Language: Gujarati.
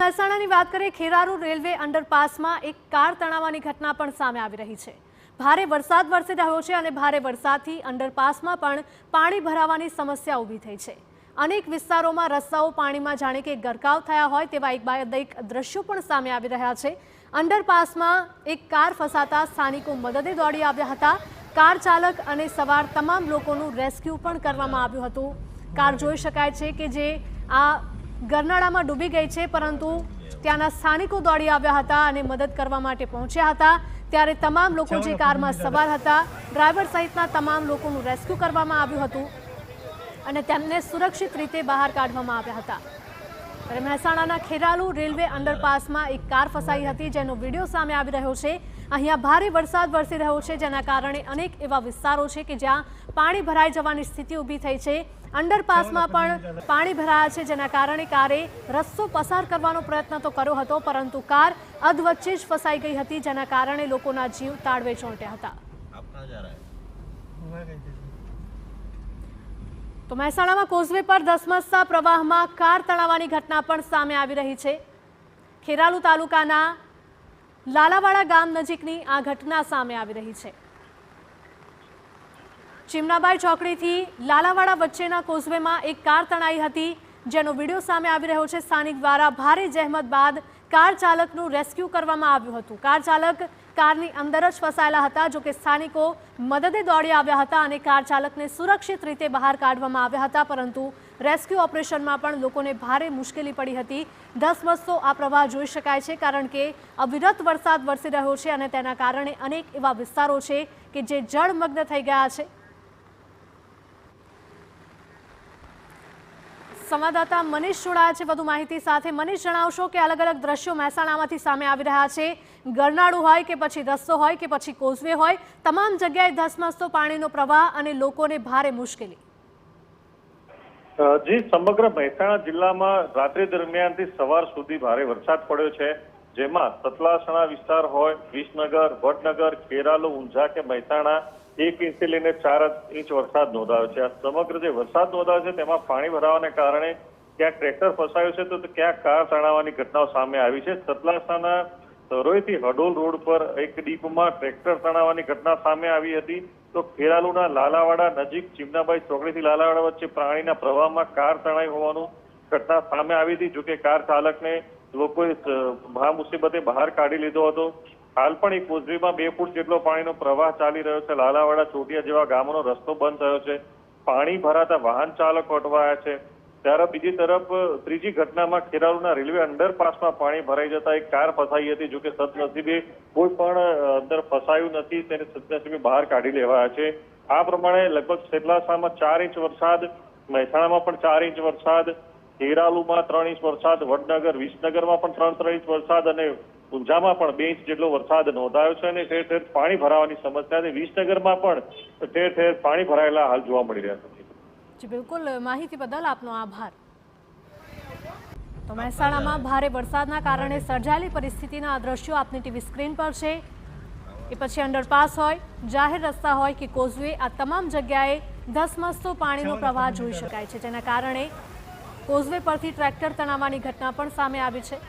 મહેસાણાની વાત કરીએ, ખેરારુ રેલવે અંડરપાસમાં એક કાર તણાવવાની ઘટના પણ સામે આવી રહી છે। ભારે વરસાદ વરસી રહ્યો છે અને ભારે વરસાદથી અંડરપાસમાં પણ પાણી ભરાવાની સમસ્યા ઊભી થઈ છે। અનેક વિસ્તારોમાં રસ્તાઓ પાણીમાં જાણે કે ગરકાવ થયા હોય તેવા એક બાદ એક દ્રશ્યો પણ સામે આવી રહ્યા છે। અંડરપાસમાં એક કાર ફસાતા સ્થાનિકો મદદે દોડી આવ્યા હતા। કાર ચાલક અને સવાર તમામ લોકોનું રેસ્ક્યુ પણ કરવામાં આવ્યું હતું। કાર જોઈ શકાય છે કે જે આ ગરનાળામાં ડૂબી ગઈ છે, પરંતુ ત્યાંના સ્થાનિકો દોડી આવ્યા હતા અને મદદ કરવા માટે પહોંચ્યા હતા। ત્યારે તમામ લોકો જે કારમાં સવાર હતા, ડ્રાઈવર સહિતના તમામ લોકોનું રેસ્ક્યુ કરવામાં આવ્યું હતું અને તેમને સુરક્ષિત રીતે બહાર કાઢવામાં આવ્યા હતા। ત્યારે મહેસાણાના ખેરાલુ રેલવે અંડરપાસમાં એક કાર ફસાઈ હતી, જેનો વિડીયો સામે આવી રહ્યો છે। અહીંયા ભારે વરસાદ વરસી રહ્યો છે, જેના કારણે અનેક એવા વિસ્તારો છે કે જ્યાં પાણી ભરાઈ જવાની સ્થિતિ ઊભી થઈ છે। અંડરપાસમાં પણ પાણી ભરાયા છે, જેના કારણે કારે રસ્તો પસાર કરવાનો પ્રયત્ન તો કર્યો હતો, પરંતુ કાર અધવચ્ચે જ ફસાઈ ગઈ હતી, જેના કારણે લોકોના જીવ તાળવે ચોંટ્યા હતા। તો મહેસાણામાં કોઝવે પર ધસમસતા પ્રવાહમાં કાર તણાવવાની ઘટના પણ સામે આવી રહી છે। ખેરાલુ તાલુકાના લાલાવાડા ગામ નજીકની આ ઘટના સામે આવી રહી છે। ચીમનાબાઈ ચોકડીથી લાલાવાડા વચ્ચેના કોઝવેમાં એક કાર તણાઈ હતી, જેનો વિડીયો સામે આવી રહ્યો છે। સ્થાનિક દ્વારા ભારે જહેમત બાદ કાર ચાલકનું રેસ્ક્યુ કરવામાં આવ્યું હતું। કાર ચાલક કારની અંદર જ ફસાયેલા હતા, જોકે સ્થાનિકો મદદે દોડી આવ્યા હતા અને કાર ચાલકને સુરક્ષિત રીતે બહાર કાઢવામાં આવ્યા હતા, પરંતુ રેસ્ક્યુ ઓપરેશનમાં પણ લોકોને ભારે મુશ્કેલી પડી હતી। ધસમસતો આ પ્રવાહ જોઈ શકાય છે, કારણ કે અવિરત વરસાદ વરસી રહ્યો છે અને તેના કારણે અનેક એવા વિસ્તારો છે કે જે જળમગ્ન થઈ ગયા છે। સંવાદદાતા મનીષ જોડાયા છે વધુ માહિતી સાથે। મનીષ, જણાવશો કે અલગ અલગ દ્રશ્યો મહેસાણામાંથી સામે આવી રહ્યા છે। ગરનાળું હોય કે પછી રસ્તો હોય કે પછી કોઝવે હોય, તમામ જગ્યાએ ધસમસતો પાણીનો પ્રવાહ અને લોકોને ભારે મુશ્કેલી। જી, સમગ્ર મહેસાણા જિલ્લામાં રાત્રિ દરમિયાનથી સવાર સુધી ભારે વરસાદ પડ્યો છે, જેમાં સતલાસણા વિસ્તાર હોય, વિસનગર, વડનગર, ખેરાલુ, ઊંઝા કે મહેસાણા 1 ઇંચથી લઈને 4 ઇંચ વરસાદ નોંધાયો છે। આ સમગ્ર જે વરસાદ નોંધાયો છે તેમાં પાણી ભરાવાને કારણે ક્યાંક ટ્રેક્ટર ફસાયું છે તો ક્યાંક કાર તણાવવાની ઘટનાઓ સામે આવી છે। સતલાસણાના સરોઈથી હડોલ રોડ પર એક ડીપમાં ટ્રેક્ટર તણાવવાની ઘટના સામે આવી હતી, તો ખેરાલુના લાલાવાડા નજીક ચીમનાબાઈ ચોકડીથી લાલાવાડા વચ્ચે પાણીના પ્રવાહમાં કાર તણાઈ હોવાનું ઘટના સામે આવી હતી। જોકે કાર ચાલકને લોકોએ મુસીબતે બહાર કાઢી લીધો હતો। હાલ પણ એક કોઝવેમાં 2 ફૂટ જેટલો પાણીનો પ્રવાહ ચાલી રહ્યો છે। લાલાવાડા, ચોટિયા જેવા ગામોનો રસ્તો બંધ થયો છે। પાણી ભરાતા વાહન ચાલકો અટવાયા છે। ત્યારે બીજી તરફ ત્રીજી ઘટનામાં ખેરાલુના રેલવે અંડરપાસમાં પાણી ભરાઈ જતા એક કાર ફસાઈ હતી, જોકે સદનસીબે કોઈ પણ અંદર ફસાયું નથી, તેને સદનસીબે બહાર કાઢી લેવાયા છે। આ પ્રમાણે લગભગ સતલાસણામાં 4 ઇંચ વરસાદ, મહેસાણામાં પણ 4 ઇંચ વરસાદ, ખેરાલુમાં 3 ઇંચ વરસાદ, વડનગર, વિસનગરમાં પણ 3 ઇંચ વરસાદ અને ઊંઝામાં પણ 2 ઇંચ જેટલો વરસાદ નોંધાયો છે અને ઠેર ઠેર પાણી ભરાવાની સમસ્યા છે। વિસનગરમાં પણ ઠેર ઠેર પાણી ભરાયેલા હાલ જોવા મળી રહ્યા છે। જી બિલકુલ, માહિતી બદલ આપનો આભાર। તો મહેસાણામાં ભારે વરસાદના કારણે સર્જાયેલી પરિસ્થિતિના આ દ્રશ્યો આપની ટીવી સ્ક્રીન પર છે। એ પછી અંડરપાસ હોય, જાહેર રસ્તા હોય કે કોઝવે, આ તમામ જગ્યાએ ધસમસતો પાણીનો પ્રવાહ જોઈ શકાય છે, જેના કારણે કોઝવે પરથી ટ્રેક્ટર તણાવવાની ઘટના પણ સામે આવી છે।